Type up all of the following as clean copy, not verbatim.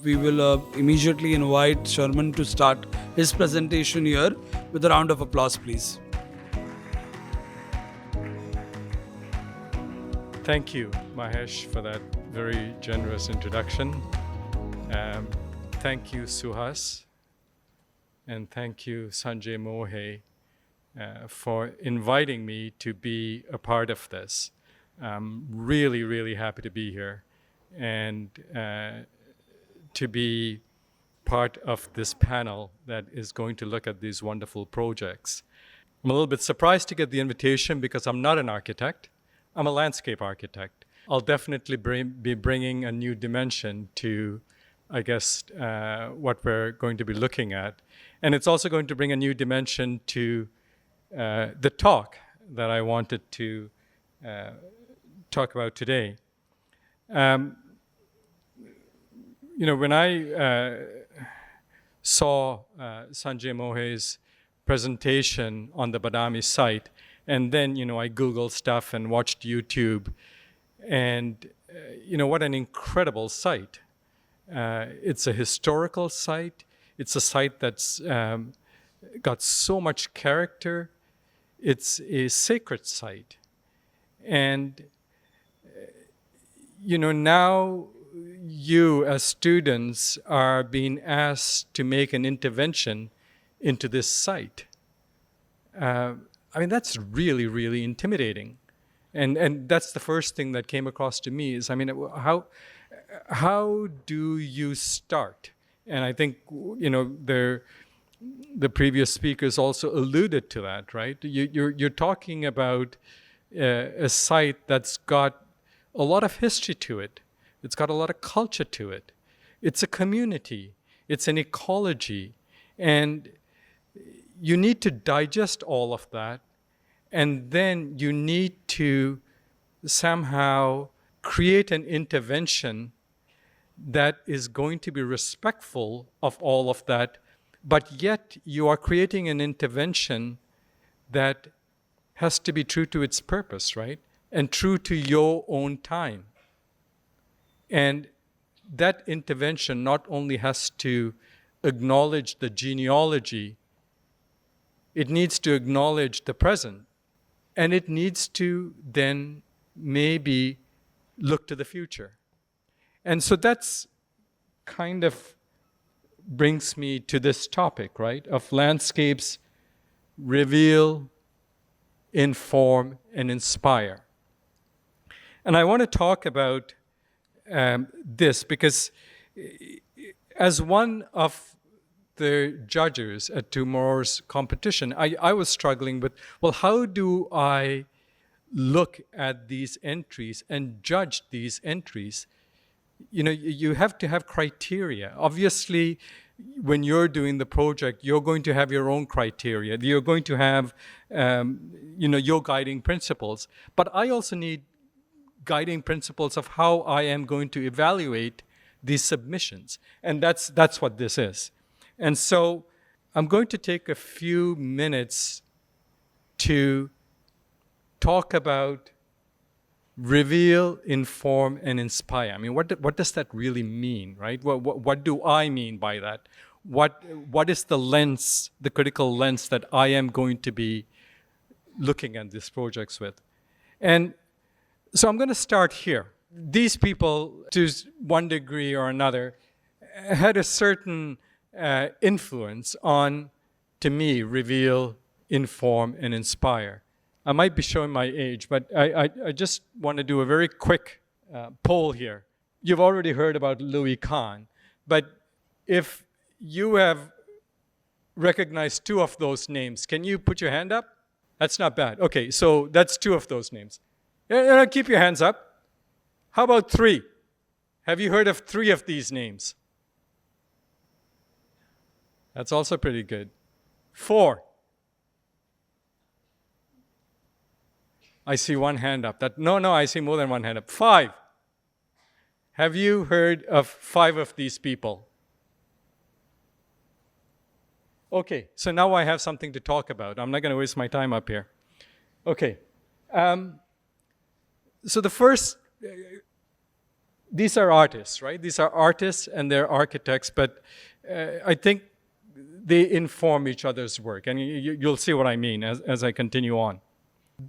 we will immediately invite Sherman to start his presentation here with a round of applause, please. Thank you, Mahesh, for that very generous introduction. Thank you, Suhas, and thank you, Sanjay Mohe, for inviting me to be a part of this. I'm really, really happy to be here and to be part of this panel that is going to look at these wonderful projects. I'm a little bit surprised to get the invitation because I'm not an architect. I'm a landscape architect. I'll definitely be bringing a new dimension to, I guess, what we're going to be looking at. And it's also going to bring a new dimension to the talk that I wanted to talk about today. When I saw Sanjay Mohe's presentation on the Badami site, and then, I Googled stuff and watched YouTube, and, what an incredible site. It's a historical site. It's a site that's got so much character. It's a sacred site. And, now you as students are being asked to make an intervention into this site. That's really, really intimidating. And that's the first thing that came across to me is, how do you start? And I think, the previous speakers also alluded to that, right? You're talking about a site that's got a lot of history to it. It's got a lot of culture to it. It's a community. It's an ecology. And you need to digest all of that. And then you need to somehow create an intervention that is going to be respectful of all of that, but yet you are creating an intervention that has to be true to its purpose, right? And true to your own time. And that intervention not only has to acknowledge the genealogy, it needs to acknowledge the present, and it needs to then maybe look to the future. And so that's kind of brings me to this topic, right? Of landscapes reveal, inform, and inspire. And I want to talk about this because as one of the judges at tomorrow's competition, I was struggling with, well, how do I look at these entries and judge these entries? You have to have criteria. Obviously, when you're doing the project, you're going to have your own criteria. You're going to have, your guiding principles. But I also need guiding principles of how I am going to evaluate these submissions. And that's what this is. And so I'm going to take a few minutes to talk about reveal, inform, and inspire. What does that really mean, right? What do I mean by that? What is the lens, the critical lens that I am going to be looking at these projects with? And so I'm going to start here. These people, to one degree or another, had a certain influence on, to me, reveal, inform, and inspire. I might be showing my age, but I just want to do a very quick poll here. You've already heard about Louis Kahn, but if you have recognized two of those names, can you put your hand up? That's not bad. Okay, so that's two of those names. Keep your hands up. How about three? Have you heard of three of these names? That's also pretty good. 4. I see one hand up. No, I see more than one hand up. 5. Have you heard of 5 of these people? Okay, so now I have something to talk about. I'm not going to waste my time up here. Okay. So the first these are artists, right? These are artists and they're architects, but I think they inform each other's work. And you'll see what I mean as I continue on.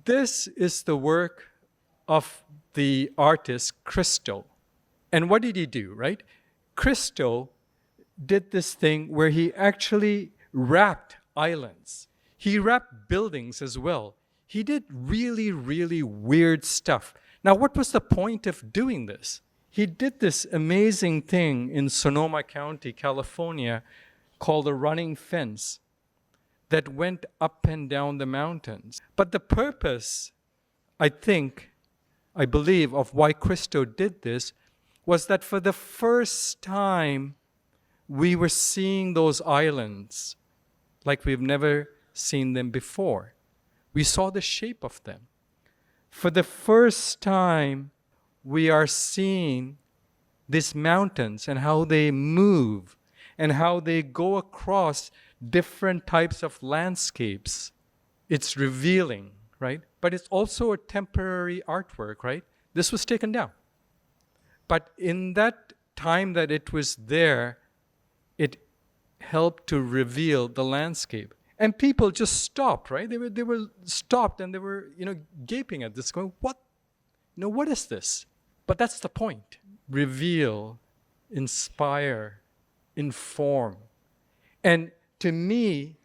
This is the work of the artist Christo. And what did he do, right? Christo did this thing where he actually wrapped islands. He wrapped buildings as well. He did really, really weird stuff. Now, what was the point of doing this? He did this amazing thing in Sonoma County, California, called a running fence that went up and down the mountains. But the purpose, I believe, of why Christo did this was that for the first time, we were seeing those islands like we've never seen them before. We saw the shape of them. For the first time, we are seeing these mountains and how they move and how they go across different types of landscapes. It's revealing, right? But it's also a temporary artwork, right? This was taken down. But in that time that it was there, it helped to reveal the landscape. And people just stopped, right? They were stopped and they were, gaping at this, going, what? What is this? But that's the point. Reveal, inspire, inform. And to me,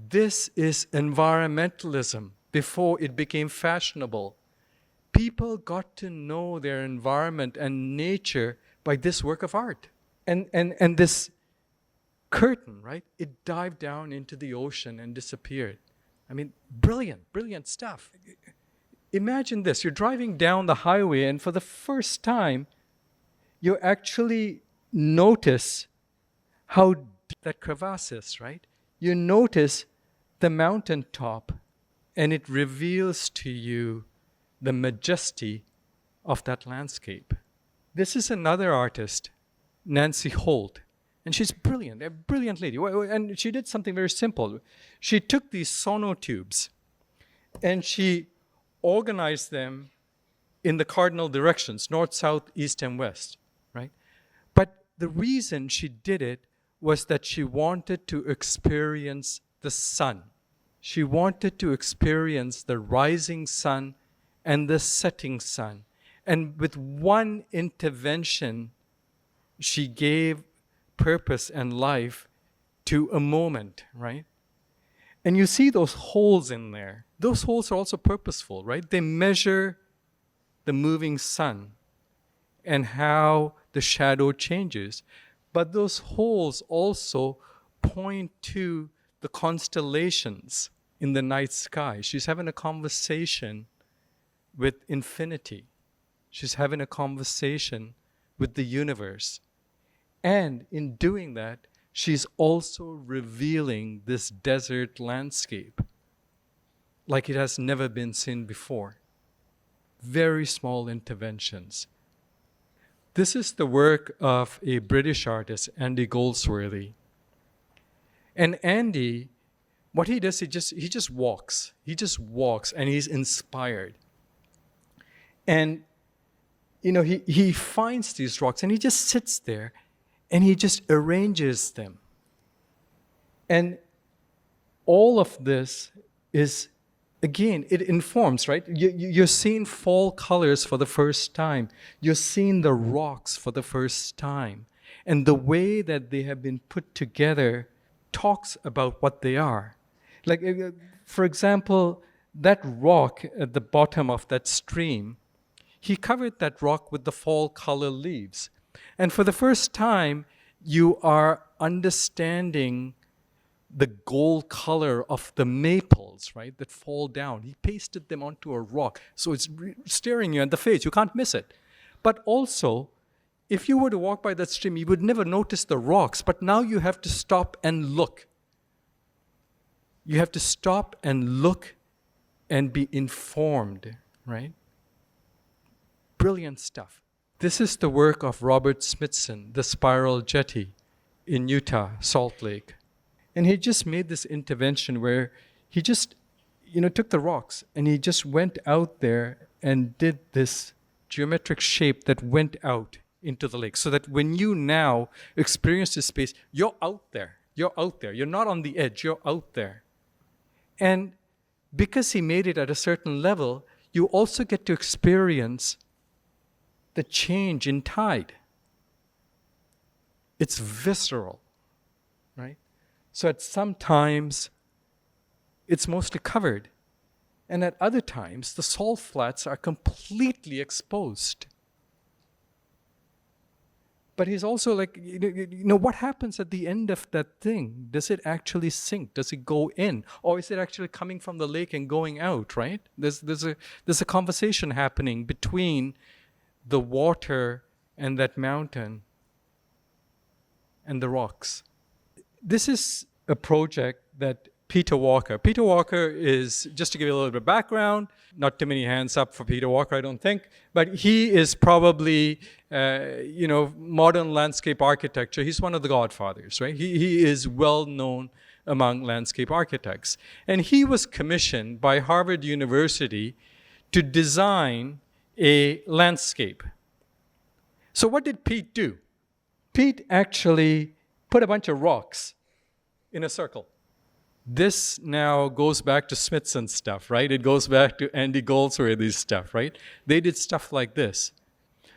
this is environmentalism before it became fashionable. People got to know their environment and nature by this work of art. And this curtain, right? It dived down into the ocean and disappeared. I mean, brilliant stuff. Imagine this. You're driving down the highway and for the first time, you actually notice how deep that crevasse is, right? You notice the mountaintop and it reveals to you the majesty of that landscape. This is another artist, Nancy Holt, and she's brilliant, a brilliant lady. And she did something very simple. She took these sonotubes and she organized them in the cardinal directions, north, south, east, and west, right? But the reason she did it was that she wanted to experience the sun. She wanted to experience the rising sun and the setting sun. And with one intervention, she gave purpose and life to a moment, right? And you see those holes in there. Those holes are also purposeful, right? They measure the moving sun and how the shadow changes. But those holes also point to the constellations in the night sky. She's having a conversation with infinity. She's having a conversation with the universe. And in doing that, she's also revealing this desert landscape like it has never been seen before. Very small interventions. This is the work of a British artist, Andy Goldsworthy. And Andy, what he does, he just walks. He just walks and he's inspired. And he finds these rocks and he just sits there and he just arranges them. And all of this is, again, it informs, right? You're seeing fall colors for the first time. You're seeing the rocks for the first time. And the way that they have been put together talks about what they are. Like, for example, that rock at the bottom of that stream, he covered that rock with the fall color leaves. And for the first time, you are understanding the gold color of the maples, right, that fall down. He pasted them onto a rock. So it's staring you in the face. You can't miss it. But also, if you were to walk by that stream, you would never notice the rocks. But now you have to stop and look. You have to stop and look and be informed, right? Brilliant stuff. This is the work of Robert Smithson, the Spiral Jetty in Utah, Salt Lake. And he just made this intervention where he just, took the rocks and he just went out there and did this geometric shape that went out into the lake. So that when you now experience this space, you're out there. You're out there. You're not on the edge. You're out there. And because he made it at a certain level, you also get to experience the change in tide. It's visceral, right? So at some times, it's mostly covered. And at other times, the salt flats are completely exposed. But he's also like, what happens at the end of that thing? Does it actually sink? Does it go in? Or is it actually coming from the lake and going out, right? There's a conversation happening between the water and that mountain and the rocks. This is a project that Peter Walker is, just to give you a little bit of background, not too many hands up for Peter Walker, I don't think, but he is probably, modern landscape architecture. He's one of the godfathers, right? He is well known among landscape architects. And he was commissioned by Harvard University to design a landscape. So what did Pete do? Pete actually put a bunch of rocks in a circle. This now goes back to Smithson stuff, right? It goes back to Andy Goldsworthy's stuff, right? They did stuff like this.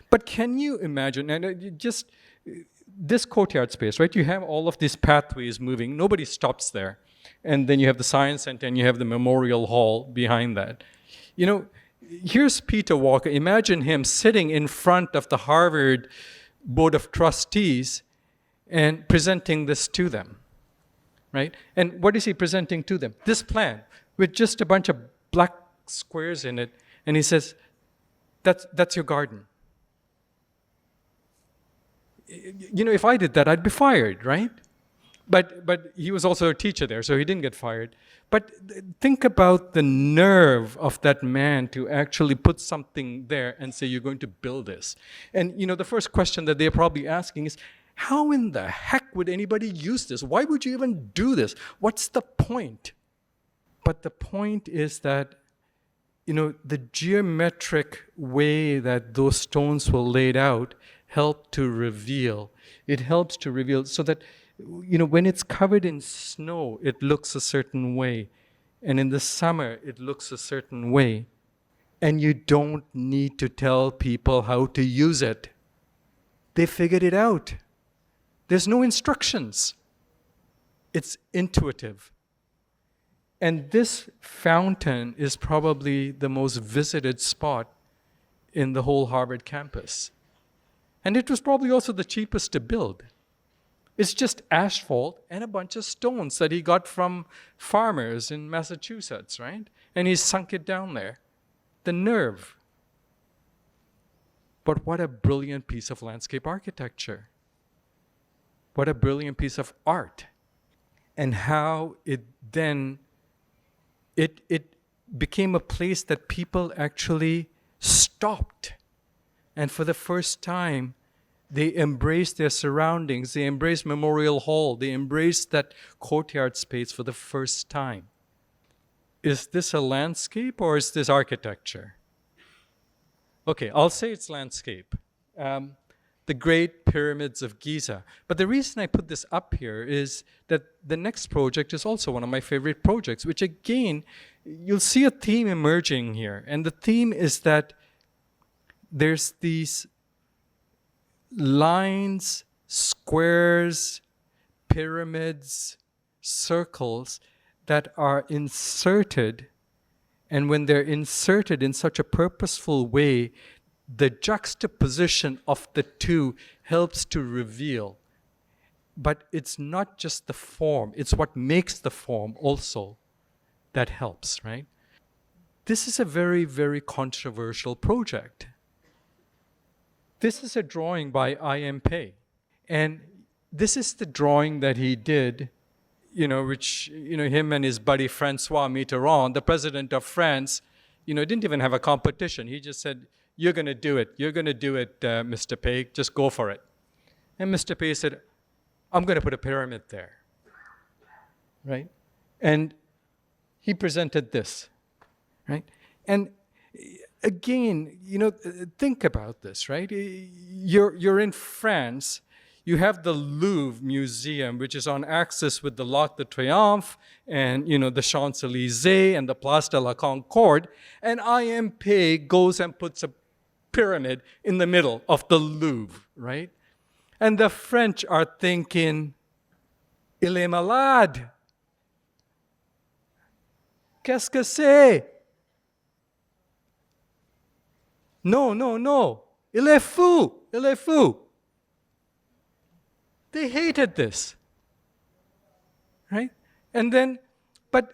But can you imagine, and just this courtyard space, right? You have all of these pathways moving. Nobody stops there. And then you have the Science Center and you have the Memorial Hall behind that. Here's Peter Walker. Imagine him sitting in front of the Harvard Board of Trustees and presenting this to them. Right? And what is he presenting to them? This plan with just a bunch of black squares in it. And he says, that's your garden. If I did that, I'd be fired, right? But he was also a teacher there, so he didn't get fired. But think about the nerve of that man to actually put something there and say, you're going to build this. And, the first question that they're probably asking is, how in the heck would anybody use this? Why would you even do this? What's the point? But the point is that, the geometric way that those stones were laid out helped to reveal. It helps to reveal so that, when it's covered in snow, it looks a certain way. And in the summer, it looks a certain way. And you don't need to tell people how to use it. They figured it out. There's no instructions. It's intuitive. And this fountain is probably the most visited spot in the whole Harvard campus. And it was probably also the cheapest to build. It's just asphalt and a bunch of stones that he got from farmers in Massachusetts, right? And he sunk it down there. The nerve. But what a brilliant piece of landscape architecture. What a brilliant piece of art. And how it then, it became a place that people actually stopped. And for the first time, they embraced their surroundings. They embraced Memorial Hall. They embraced that courtyard space for the first time. Is this a landscape or is this architecture? Okay, I'll say it's landscape. The Great Pyramids of Giza. But the reason I put this up here is that the next project is also one of my favorite projects, which again, you'll see a theme emerging here. And the theme is that there's these lines, squares, pyramids, circles that are inserted. And when they're inserted in such a purposeful way, the juxtaposition of the two helps to reveal. But it's not just the form, it's what makes the form also that helps, right? This is a very, very controversial project. This is a drawing by I.M. Pei. And this is the drawing that he did, which, him and his buddy Francois Mitterrand, the president of France, didn't even have a competition. He just said, you're going to do it. You're going to do it, Mr. Pei. Just go for it. And Mr. Pei said, I'm going to put a pyramid there. Right? And he presented this. Right? And again, think about this, right? You're in France. You have the Louvre Museum, which is on axis with the L'Arc de Triomphe and the Champs-Élysées and the Place de la Concorde. And IMP goes and puts a pyramid in the middle of the Louvre, right? And the French are thinking, il est malade. Qu'est-ce que c'est? No, no, no. Il est fou. Il est fou. They hated this. Right? And then, but,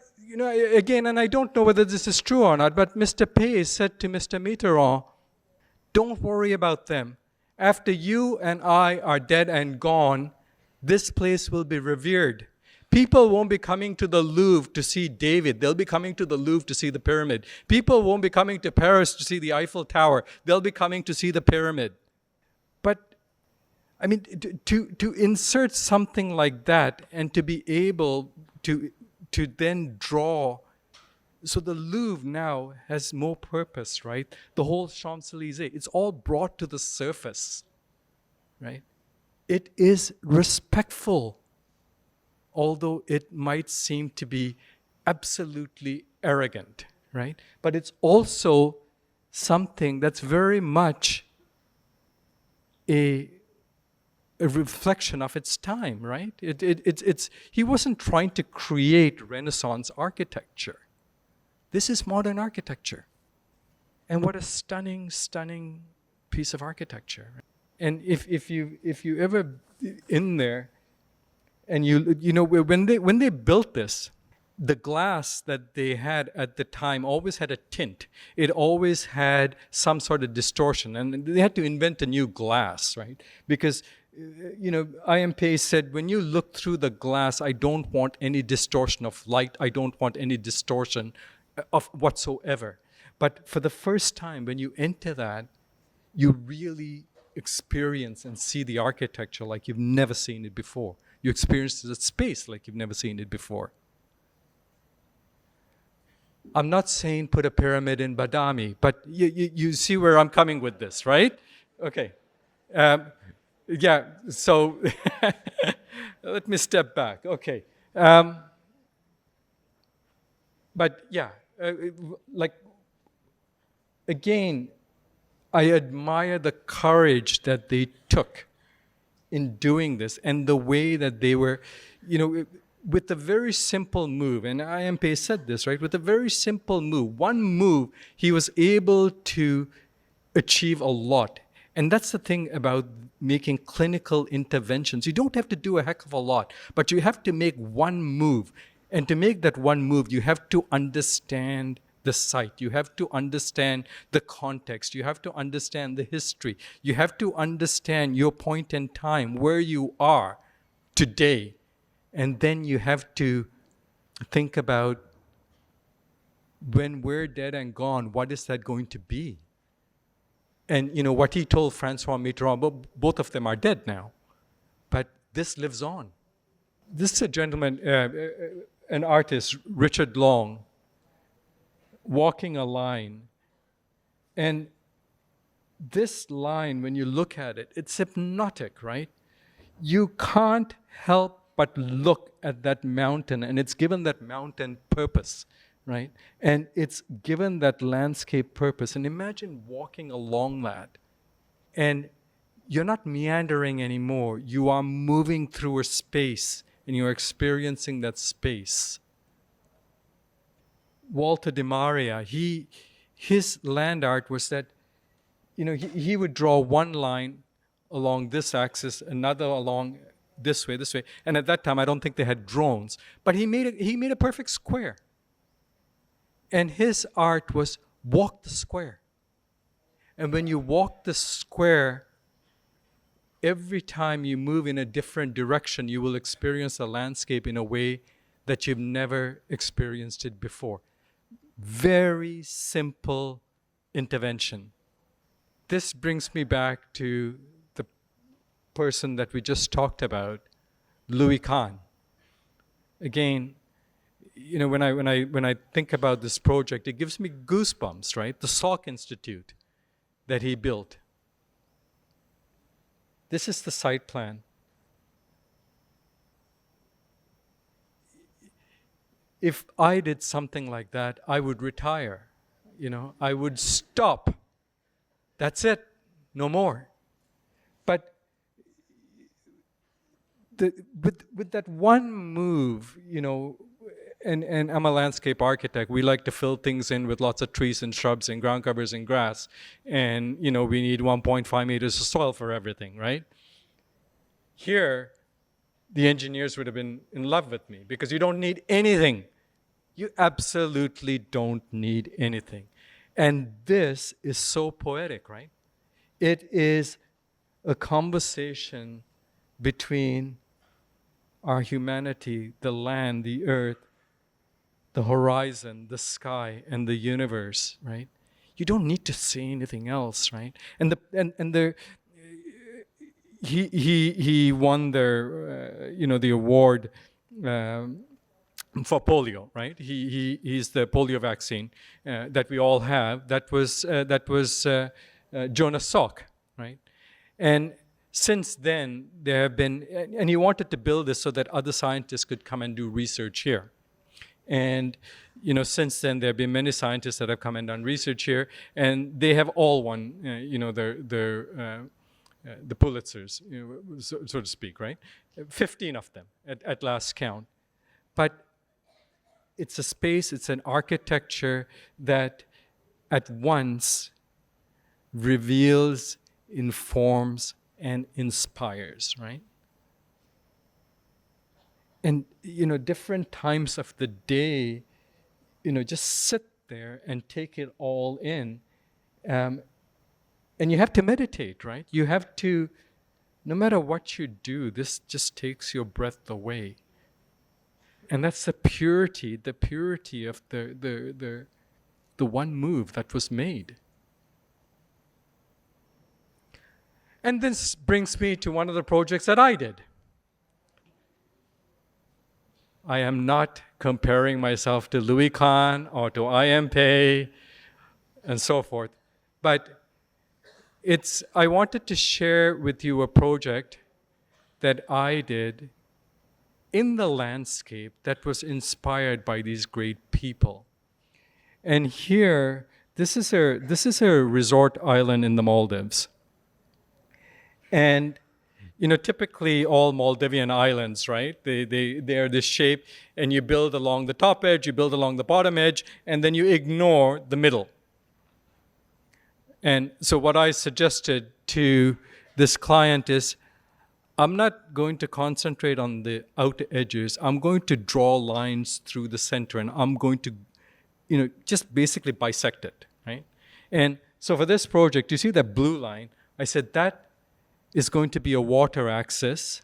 again, and I don't know whether this is true or not, but Mr. Pei said to Mr. Mitterrand, don't worry about them. After you and I are dead and gone, this place will be revered. People won't be coming to the Louvre to see David. They'll be coming to the Louvre to see the pyramid. People won't be coming to Paris to see the Eiffel Tower. They'll be coming to see the pyramid. But, I mean, to insert something like that and to be able to then draw. So the Louvre now has more purpose, right? The whole Champs-Élysées, it's all brought to the surface, right? It is respectful, although it might seem to be absolutely arrogant, right? But it's also something that's very much a reflection of its time, right? He wasn't trying to create Renaissance architecture. This is modern architecture. And what a stunning, stunning piece of architecture. And if you ever in there, and when they built this, the glass that they had at the time always had a tint. It always had some sort of distortion, and they had to invent a new glass, right? Because IMP said, when you look through the glass, I don't want any distortion of light. I don't want any distortion of whatsoever. But for the first time, when you enter that, you really experience and see the architecture like you've never seen it before. You experience the space like you've never seen it before. I'm not saying put a pyramid in Badami, but you see where I'm coming with this, right? Okay. Yeah, so let me step back. Okay. But yeah, again, I admire the courage that they took in doing this and the way that they were, with a very simple move, and IMP said this, right? With a very simple move, one move, he was able to achieve a lot. And that's the thing about making clinical interventions. You don't have to do a heck of a lot, but you have to make one move. And to make that one move, you have to understand the site. You have to understand the context. You have to understand the history. You have to understand your point in time, where you are today. And then you have to think about, when we're dead and gone, what is that going to be? And what he told Francois Mitterrand, both of them are dead now, but this lives on. This is a gentleman, an artist, Richard Long, walking a line. And this line, when you look at it, it's hypnotic, right? You can't help but look at that mountain, and it's given that mountain purpose, right? And it's given that landscape purpose. And imagine walking along that, and you're not meandering anymore. You are moving through a space, and you're experiencing that space. Walter de Maria, his land art was that, he would draw one line along this axis, another along this way. And at that time, I don't think they had drones, but he made a perfect square. And his art was walk the square. And when you walk the square, every time you move in a different direction, you will experience the landscape in a way that you've never experienced it before. Very simple intervention. This brings me back to the person that we just talked about, Louis Kahn. Again, when I think about this project, it gives me goosebumps, right? The Salk Institute that he built. This is the site plan. If I did something like that, I would retire. I would stop. That's it. No more. But with that one move, and I'm a landscape architect, we like to fill things in with lots of trees and shrubs and ground covers and grass. And, we need 1.5 meters of soil for everything, right? Here, the engineers would have been in love with me because you don't need anything. You absolutely don't need anything. And this is so poetic, right? It is a conversation between our humanity, the land, the earth, the horizon, the sky, and the universe, right? You don't need to say anything else, right? He won the award for polio, right? He's the polio vaccine that we all have. That was Jonas Salk, right? And since then, there have been, and he wanted to build this so that other scientists could come and do research here. And since then, there have been many scientists that have come and done research here, and they have all won, the Pulitzers, so to speak, right? 15 of them at last count. But it's a space, it's an architecture that at once reveals, informs, and inspires, right? And, different times of the day, just sit there and take it all in. And you have to meditate, right? You have to, no matter what you do, this just takes your breath away. And that's the purity of the one move that was made. And this brings me to one of the projects that I did. I am not comparing myself to Louis Kahn or to I.M. Pei and so forth, but I wanted to share with you a project that I did in the landscape that was inspired by these great people. And here, this is a resort island in the Maldives. And typically all Maldivian islands, right? They are this shape, and you build along the top edge, you build along the bottom edge, and then you ignore the middle. And so what I suggested to this client is, I'm not going to concentrate on the outer edges. I'm going to draw lines through the center, and I'm going to, just basically bisect it, right? And so for this project, you see that blue line? I said that is going to be a water axis,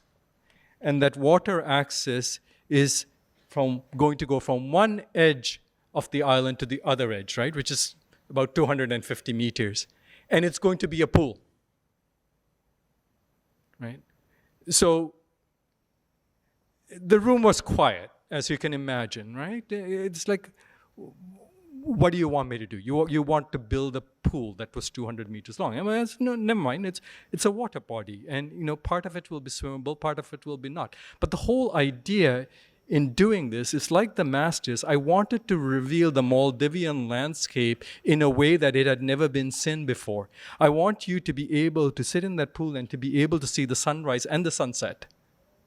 and that water axis is going to go from one edge of the island to the other edge, right? Which is about 250 meters. And it's going to be a pool, right? So the room was quiet, as you can imagine, right? It's like, what do you want me to do? You want to build a pool that was 200 meters long. I mean, no, never mind. It's a water body, and part of it will be swimmable, part of it will be not. But the whole idea in doing this is like the masters. I wanted to reveal the Maldivian landscape in a way that it had never been seen before. I want you to be able to sit in that pool and to be able to see the sunrise and the sunset,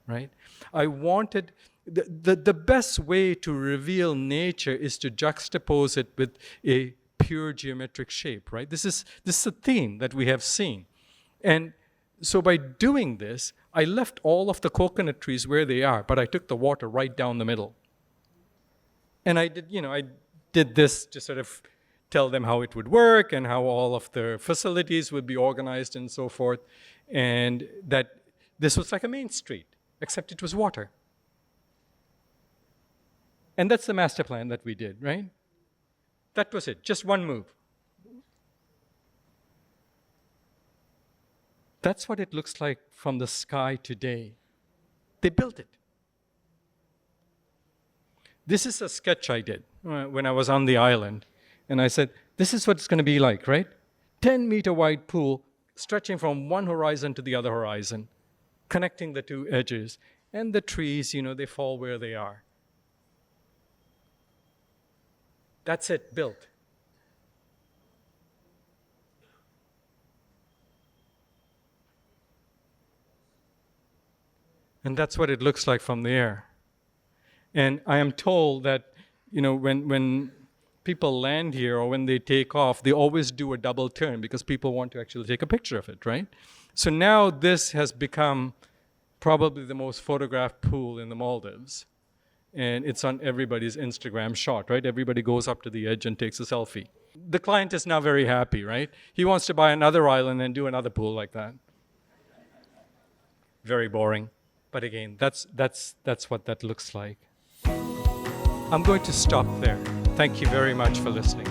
right? I wanted. The best way to reveal nature is to juxtapose it with a pure geometric shape, right? This is a theme that we have seen. And so by doing this, I left all of the coconut trees where they are, but I took the water right down the middle. And I did this to sort of tell them how it would work and how all of the facilities would be organized and so forth. And that this was like a main street, except it was water. And that's the master plan that we did, right? That was it, just one move. That's what it looks like from the sky today. They built it. This is a sketch I did when I was on the island. And I said, this is what it's going to be like, right? 10-meter wide pool stretching from one horizon to the other horizon, connecting the two edges. And the trees, they fall where they are. That's it, built. And that's what it looks like from the air. And I am told that, when people land here or when they take off, they always do a double turn because people want to actually take a picture of it, right? So now this has become probably the most photographed pool in the Maldives. And it's on everybody's Instagram shot, right? Everybody goes up to the edge and takes a selfie. The client is now very happy, right? He wants to buy another island and do another pool like that. Very boring. But again, that's what that looks like. I'm going to stop there. Thank you very much for listening.